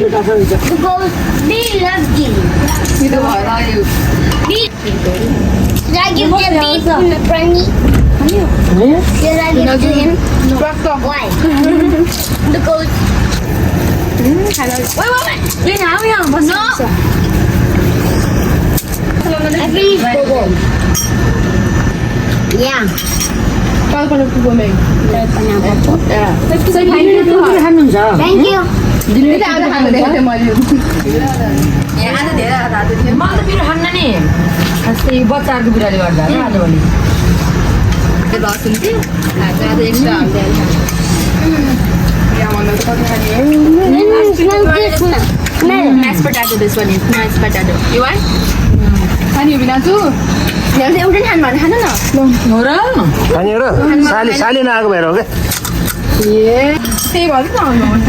Because they love you. Should I give the beef pepperoni? Should I give to him? Why? Because Wait, now we are. no. I finish bobo. Yeah. Kalau pada aku boleh. Thank you. Kita ada hal deh kita malu. यहाँ त धेरै रातो थियो म त मेरो खान्न नि खासै बच्चाहरूको बिराले गर्दा रातो भने Kita langsung tu. Ada extra ada. Yang mana tu kau tadi? Smell this one. Smell. Mashed potato this one is mashed potato. You want? Hani bina tu. Yang dia udah han mana han na? हो र खाने र साली नआएको भएर हो क्या Ye. त्यही भएर त आउनु मन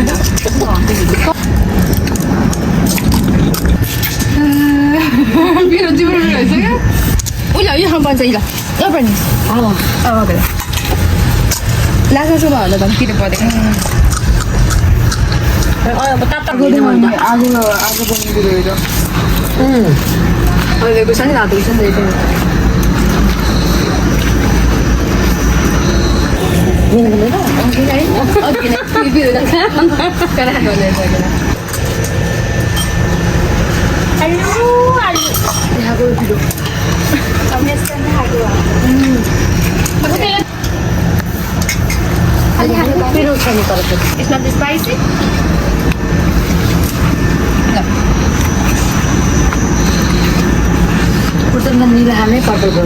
मेरो जिब्रो रहेछ क्या उला यहाँ बन्छ इला ल पनि कता लाग्छ छ होला त किन परेको आज बनिदिनु रहेछ अहिलेको सानो रातो रहेछ नि त It's not spicy? कुटुम्ब निलामै पटको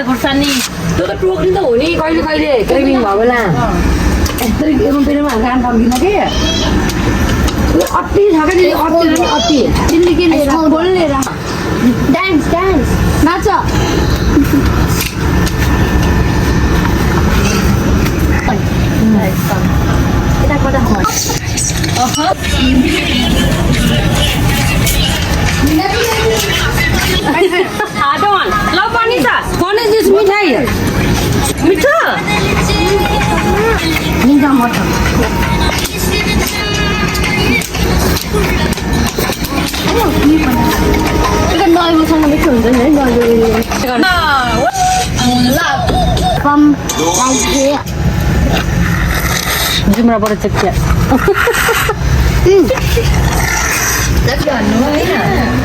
खोर्सानी त्यो त टोक्नु त हो नि कहिले कहिले क्रेभिङ भयो बेला यस्तै एवं काम फर्किन के अति छ क्या अति जिन्दगी लिएर बोल्ने Dance, dance. नाच ल पनि त कन इज दिस मिठाई मिठो मिठो मठ 이건 너 이거 정말 이렇게 운전해? 너 이거 From right here. जिम्रा बडा चक्किया Let's go. No,